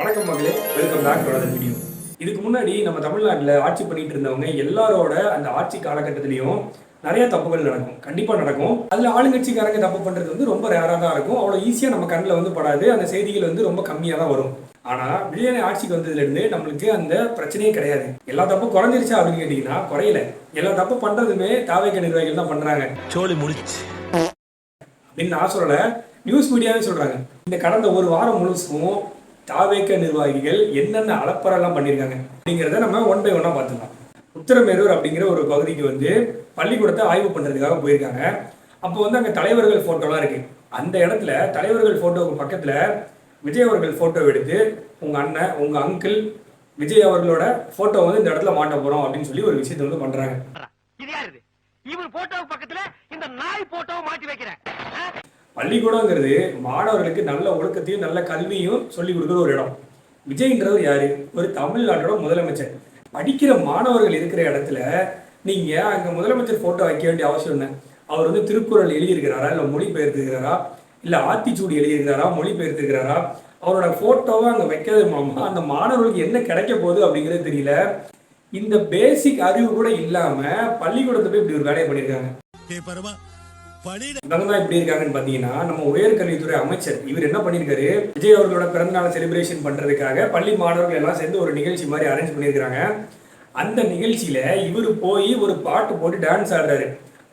வணக்கம் மகளே, welcome back to other video. இதுக்கு முன்னாடி நம்ம தமிழ்நாட்டில் ஆட்சி பண்ணிட்டு இருந்தவங்க எல்லாரோட அந்த ஆட்சி காலகட்டத்திலையும் நிறைய தப்புகள் நடக்கும், கண்டிப்பா நடக்கும். அதுல ஆளுங்கட்சிக்காரங்க தப்பு பண்றது வந்து ரொம்ப ரேரா தான் இருக்கும். அவ்வளவு ஈஸியா நம்ம கண்ணில் வந்து படாது, அந்த செய்திகள் வந்து ரொம்ப கம்மியா தான் வரும். ஆனா விஜயனை ஆட்சிக்கு வந்ததுல இருந்து நம்மளுக்கு அந்த பிரச்சனையே கிடையாது. எல்லா தப்பும் குறைஞ்சிருச்சா அப்படின்னு கேட்டீங்கன்னா குறையல. எல்லா தப்பு பண்றதுமே தாவேக நிர்வாகிகள் தான் பண்றாங்க. சோழி முடிச்சு அப்படின்னு நான் சொல்லல, நியூஸ் மீடியாவே சொல்றாங்க. இந்த கடந்த ஒரு வாரம் முழுசும் தாவேக நிர்வாகிகள் என்னென்ன அலப்பறெல்லாம் பண்ணியிருக்காங்க அப்படிங்கிறத நம்ம ஒன் பை ஒன்னா பார்த்துக்கலாம். உத்தரமேரூர் அப்படிங்கிற ஒரு பகுதிக்கு வந்து பள்ளிக்கூடத்தை ஆய்வு பண்றதுக்காக போயிருக்காங்க. அப்போ வந்து அங்கே தலைவர்கள் போட்டோலாம் இருக்கு. அந்த இடத்துல தலைவர்கள் போட்டோவுக்கு பக்கத்துல விஜய் அவர்கள் போட்டோ எடுத்து உங்க அண்ணன் உங்க அங்கிள் விஜய் அவர்களோட போட்டோ வந்து இந்த இடத்துல மாட்ட போறோம் அப்படின்னு சொல்லி ஒரு விஷயத்தை வந்து பண்றாங்க. பள்ளிக்கூடங்கிறது மாணவர்களுக்கு நல்ல ஒழுக்கத்தையும் நல்ல கல்வியும் சொல்லிக் கொடுக்குற ஒரு இடம். விஜய்ன்றவர் யாரு? ஒரு தமிழ்நாட்டோட முதலமைச்சர். படிக்கிற மாணவர்கள் இருக்கிற இடத்துல நீங்க அங்க முதலமைச்சர் போட்டோ வைக்க வேண்டிய அவசியம் என்ன? அவர் வந்து திருக்குறள் எழுதியிருக்கிறாரா, இல்ல மொழிபெயர்த்திருக்கிறாரா, இல்ல ஆத்திச்சூடி எழுதியிருக்கிறாரா, மொழிபெயர்த்திருக்கிறாரா? அவரோட போட்டோவை அங்க வைக்கிறது மூலமா அந்த மாணவர்களுக்கு என்ன கிடைக்க போகுது அப்படிங்கிறது தெரியல. இந்த பேசிக் அறிவு கூட இல்லாம பள்ளிக்கூடத்தை போய் இப்படி ஒரு வேலையை பண்ணியிருக்காங்க. இவங்க இப்படி இருக்காங்கன்னு பாத்தீங்கன்னா, நம்ம உயர்கல்வித்துறை அமைச்சர் இவர் என்ன பண்ணிருக்காரு, விஜய் அவர்களோட பிறந்தநாளை செலிப்ரேஷன் பண்றதுக்காக பள்ளி மாணவர்கள் எல்லாம் சேர்ந்து ஒரு நிகழ்ச்சி மாதிரி அரேஞ்ச் பண்ணிருக்காங்க. அந்த நிகழ்ச்சியில இவர் போய் ஒரு பாட்டு போட்டு டான்ஸ் ஆடுறாரு.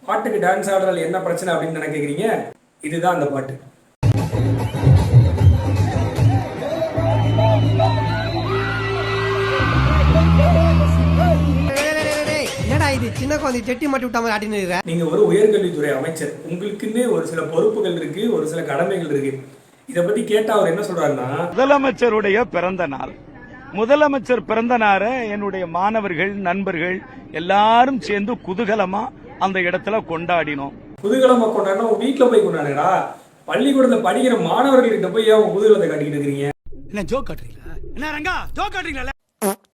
பாட்டுக்கு டான்ஸ் ஆடுறது என்ன பிரச்சனை அப்படின்னு நினைக்கிறீங்க? இதுதான் அந்த பாட்டு. நீங்க ஒரு உயர்கல்வித்துறை அமைச்சர், உங்களுக்குன்னு ஒரு சில பொறுப்புகள் இருக்கு, ஒரு சில கடமைகள் இருக்கு. இத பத்தி கேட்டா அவர் என்ன சொல்றாருன்னா, முதலமைச்சருடைய பிறந்த நாள், முதலமைச்சர் பிறந்த நாளை என்னுடைய மாணவர்கள் நண்பர்கள் எல்லாரும் சேர்ந்து குதூகலமா அந்த இடத்துல கொண்டாடினோம். குதூகலமா கொண்டாடினோம். வீட்டுல போய் கொண்டாடுறா, பள்ளிக்கூடத்துல படிக்கிற மாணவர்கள்கிட்ட போய் ஏன் குதூகலத்தை காட்டிக்கிட்டு இருக்கீங்க? என்ன ஜோக் காட்டுறீங்களா? என்ன ரங்கா ஜோக் காட்டுறீங்களா?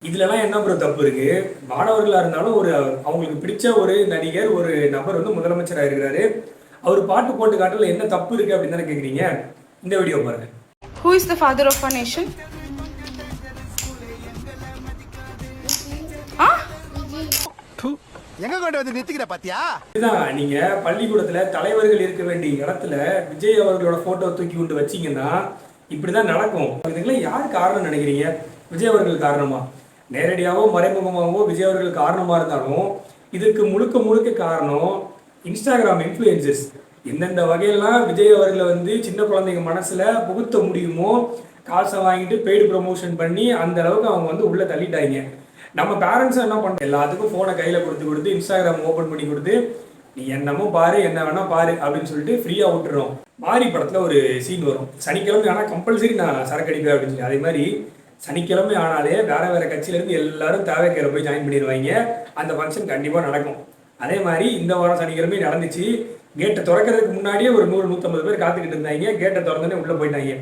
இதுலலாம் என்ன ஒரு தப்பு இருக்கு? மாணவர்களா இருந்தாலும் ஒரு அவங்களுக்கு பிடிச்ச ஒரு நடிகர் ஒரு நபர் வந்து முதலமைச்சராக இருக்கிறாரு, அவர் பாட்டு போட்டு காட்டுறதுல என்ன தப்பு இருக்கு அப்படின்னு தானே கேக்குறீங்க. இந்த வீடியோ பாருங்க. Who is the father of our nation? எங்க கொண்டு வந்து நிறுத்திக்கிற பாத்தியா? இதுதான், நீங்க பள்ளிக்கூடத்துல தலைவர்கள் இருக்க வேண்டிய இடத்துல விஜய் அவர்களோட போட்டோ தூக்கி கொண்டு வச்சீங்கன்னா இப்படிதான் நடக்கும். இதுக்கெல்லாம் யார் காரணம் நினைக்கிறீங்க? விஜய் அவர்கள் காரணமா? நேரடியாவோ மறைமுகமாகவோ விஜய் அவர்கள் காரணமா இருந்தாலும் இதுக்கு முழுக்க முழுக்க காரணம் இன்ஸ்டாகிராம் இன்ஃப்ளூயன்சர்ஸ். எந்தெந்த வகையெல்லாம் விஜய் அவர்களை வந்து சின்ன குழந்தைங்க மனசுல புகுத்த முடியுமோ காசை வாங்கிட்டு பெய்டு ப்ரொமோஷன் பண்ணி அந்த அளவுக்கு அவங்க வந்து உள்ள தள்ளிட்டாங்க. நம்ம பேரண்ட்ஸ் என்ன பண்றோம், எல்லாத்துக்கும் போனை கையில கொடுத்து இன்ஸ்டாகிராம் ஓபன் பண்ணி கொடுத்து நீ என்னமோ பாரு என்ன வேணா பாரு அப்படின்னு சொல்லிட்டு ஃப்ரீயா விட்டுறோம். மாரி படத்துல ஒரு சீன் வரும், சனிக்கிழமை ஆனா கம்பல்சரி நான் சரக்கு அடிப்பேன் அப்படின்னு சொல்லி. அதே மாதிரி சனிக்கிழமை ஆனாலே வேற வேற கட்சியில இருந்து எல்லாரும் தேவைக்கிற போய் ஜாயின் பண்ணிடுவாங்க. அந்த ஃபங்க்ஷன் கண்டிப்பா நடக்கும். அதே மாதிரி இந்த வாரம் சனிக்கிழமை நடந்துச்சு. கேட்டை திறக்கிறதுக்கு முன்னாடியே ஒரு 100-150 பேர் காத்துக்கிட்டு இருந்தாங்க. கேட்டை திறந்தோடனே உள்ள போயிட்டாங்க.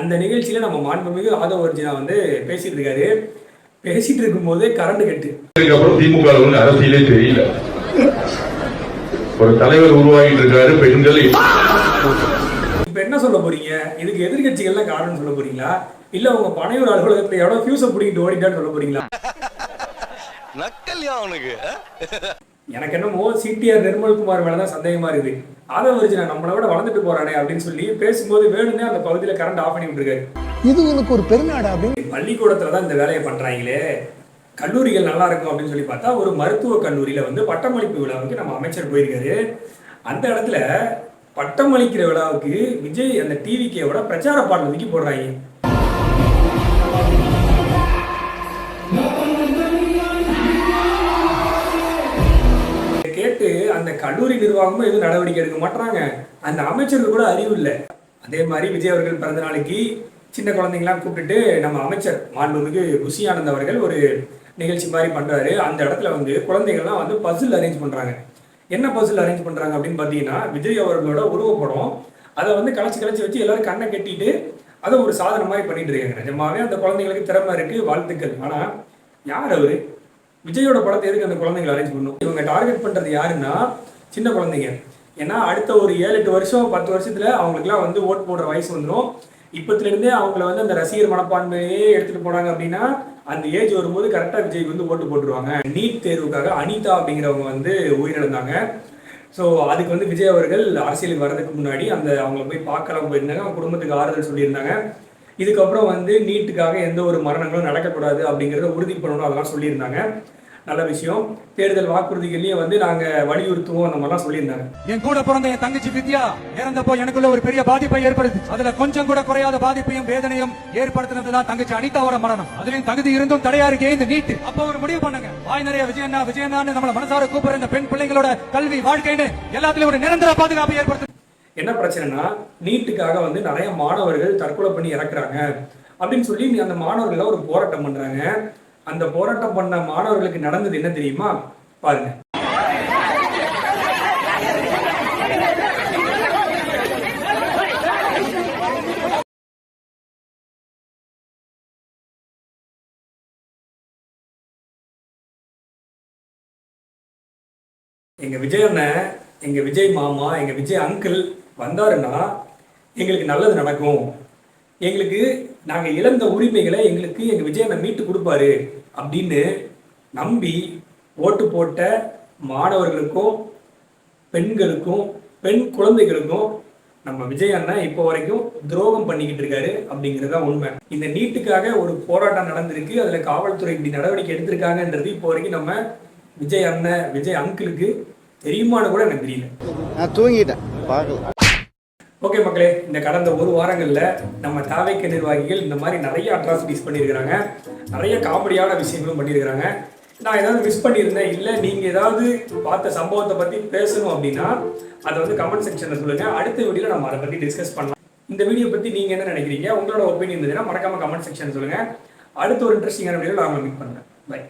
அந்த நிகழ்ச்சியில நம்ம மாண்புமிகு ஆதவ அர்ஜுனா வந்து பேசிட்டு இருக்காரு. பேசிட்டு இருக்கும் போதே கரண்ட் கட்டு. திமுக அரசியலே தெரியல, ஒரு தலைவர் உருவாகிட்டு இருக்காரு. பெண்கள் இப்ப என்ன சொல்ல போறீங்க? இதுக்கு எதிர்கட்சிகள்லாம் காரணம் சொல்ல போறீங்களா, இல்ல உங்க பனையூர் அலுவலகத்துல எவ்வளோ ஃபியூஸை பிடிக்கிட்டு ஓடிட்டான்னு சொல்ல போறீங்களா? எனக்கு என்னமோ சிடிஆர் நிர்மல்குமார் மேலதான் சந்தேகமா இருக்குது. ஆதவ அர்ஜுனா நம்மளை விட வளர்ந்துட்டு போறானே அப்படின்னு சொல்லி பேசும்போது வேணும்னே அந்த பகுதியில கரண்ட் ஆஃப் பண்ணி விட்டுருக்காரு. இது எனக்கு ஒரு பெருநாடு அப்படின்னு பள்ளிக்கூடத்துலதான் இந்த வேலையை பண்றாங்களே, கல்லூரிகள் நல்லா இருக்கும் அப்படின்னு சொல்லி பார்த்தா ஒரு மருத்துவ கல்லூரியில வந்து பட்டமளிப்பு விழாவுக்கு நம்ம அமைச்சர் போயிருக்காரு. அந்த இடத்துல பட்டமளிக்கிற விழாவுக்கு விஜய் அந்த டிவிக்கோட பிரச்சார பாடல் ஒதுக்கி போடுறாங்க. கேட்டு அந்த கல்லூரி நிர்வாகமும் எதுவும் நடவடிக்கை எடுக்க மாட்டாங்க. அந்த அமைச்சருக்கு கூட அறிவு இல்லை. அதே மாதிரி விஜய் அவர்கள் பிறந்த நாளைக்கு சின்ன குழந்தைங்களாம் கூப்பிட்டுட்டு நம்ம அமைச்சர் மாண்புமிகு குஷி ஆனந்த் அவர்கள் ஒரு நிகழ்ச்சி மாதிரி பண்றாரு. அந்த இடத்துல வந்து குழந்தைகள்லாம் வந்து பசில் அரேஞ்ச் பண்றாங்க. என்ன பசில் அரேஞ்ச் பண்றாங்க அப்படின்னு பாத்தீங்கன்னா, விஜய் அவர்களோட உருவப்படம் அதை வந்து கலைச்சு வச்சு எல்லாரும் கண்ணை கட்டிட்டு அதை ஒரு சாதனை மாதிரி பண்ணிட்டு இருக்காங்க. நிஜமாவே அந்த குழந்தைங்களுக்கு திறமை இருக்கு, வாழ்த்துக்கள். ஆனா யார் அவரு? விஜயோட படத்தை எதுக்கு அந்த குழந்தைங்களை அரேஞ்ச் பண்ணும்? இவங்க டார்கெட் பண்றது யாருன்னா சின்ன குழந்தைங்க. ஏன்னா அடுத்த ஒரு 7-8 வருஷம் 10 வருஷத்துல அவங்களுக்குலாம் வந்து ஓட் போடுற வயசு வந்துடும். இப்பத்துல இருந்தே அவங்கள வந்து அந்த ரசிகர் மனப்பான்மையே எடுத்துட்டு போனாங்க அப்படின்னா அந்த ஏஜ் வரும்போது கரெக்டா விஜய்க்கு வந்து ஓட்டு போட்டுருவாங்க. நீட் தேர்வுக்காக அனிதா அப்படிங்கிறவங்க வந்து உயிரிழந்தாங்க. ஸோ அதுக்கு வந்து விஜய் அவர்கள் அரசியலுக்கு வர்றதுக்கு முன்னாடி அவங்கள போய் பார்க்கலாம் போயிருந்தாங்க. அவங்க குடும்பத்துக்கு ஆறுதல் சொல்லியிருந்தாங்க. இதுக்கப்புறம் வந்து நீட்டுக்காக எந்த ஒரு மரணங்களும் நடக்கக்கூடாது அப்படிங்கிறத உறுதி பண்ணணும் அதெல்லாம் சொல்லியிருந்தாங்க. நல்ல விஷயம். தேர்தல் வாக்குறுதிகள்லயே வந்து நாங்க வலியுறுத்துவோம் அந்த மாதிரிலாம் சொல்லியிருந்தாங்க. என் கூட பிறந்த என் தங்கச்சி வித்யா இறந்தப்போ எனக்குள்ள ஒரு பெரிய பாதிப்பை ஏற்படுத்தி அதுல கொஞ்சம் கூட குறையாத பாதிப்பையும் வேதனையும் ஏற்படுத்தினதுதான் தங்கச்சி அனிதாவோட மரணம். அதுலயும் தகுதி இருந்தும் தடையா இருக்கே இந்த நீட். அப்ப ஒரு முடிவு பண்ணுங்க, வாய் நிறைய விஜயண்ணான்னு நம்மள மனசார கூப்பிடுற இந்த பெண் பிள்ளைங்களோட கல்வி வாழ்க்கைன்னு எல்லாத்துலயும் ஒரு நிரந்தர பாதுகாப்பை ஏற்படுத்த. என்ன பிரச்சனைனா நீட்டுக்காக வந்து நிறைய மாணவர்கள் தற்கொலை பண்ணி இறக்குறாங்க அப்படின்னு சொல்லி அந்த மாணவர்கள் ஒரு போராட்டம் பண்றாங்க. அந்த போராட்டம் பண்ண மாணவர்களுக்கு நடந்தது என்ன தெரியுமா? பாருங்க. எங்க விஜய் அண்ணன், எங்க விஜய் மாமா, எங்க விஜய் அங்கிள் வந்தாருன்னா எங்களுக்கு நல்லது நடக்கும், எங்களுக்கு நாங்க இழந்த உரிமைகளை எங்களுக்கு எங்க விஜய் அண்ணன் மீட்டு கொடுப்பாரு அப்படின்னு நம்பி ஓட்டு போட்ட மாணவர்களுக்கும் பெண்களுக்கும் பெண் குழந்தைகளுக்கும் நம்ம விஜய் அண்ணன் இப்போ வரைக்கும் துரோகம் பண்ணிக்கிட்டு இருக்காரு அப்படிங்கிறது தான் உண்மை. இந்த நீட்டுக்காக ஒரு போராட்டம் நடந்திருக்கு, அதுல காவல்துறை இப்படி நடவடிக்கை எடுத்திருக்காங்கன்றது இப்போ வரைக்கும் நம்ம விஜய் அண்ணன் விஜய் அங்கிளுக்கு தெரியுமான்னு கூட எனக்கு தெரியல. நான் தூங்கிட்டேன் பார்க்கல. ஓகே மக்களே, இந்த கடந்த ஒரு வாரங்கள்ல நம்ம தாவைக்க நிர்வாகிகள் இந்த மாதிரி நிறைய அட்ராசிட்டிஸ் பண்ணியிருக்கிறாங்க, நிறைய காமெடியான விஷயங்களும் பண்ணியிருக்கிறாங்க. நான் ஏதாவது மிஸ் பண்ணியிருந்தேன், இல்லை நீங்கள் ஏதாவது பார்த்த சம்பவத்தை பற்றி பேசணும் அப்படின்னா அதை வந்து கமெண்ட் செக்ஷனில் சொல்லுங்கள். அடுத்த வீடியோவில் நம்ம அதை பற்றி டிஸ்கஸ் பண்ணலாம். இந்த வீடியோ பற்றி நீங்கள் என்ன நினைக்கிறீங்க, உங்களோட ஒப்பீனியன் இருந்ததுன்னா மறக்காமல் கமெண்ட் செக்ஷன் சொல்லுங்கள். அடுத்த ஒரு இன்ட்ரெஸ்டிங்கான வீடியோவில் நான் உங்களை மீட் பண்ணுறேன். பை.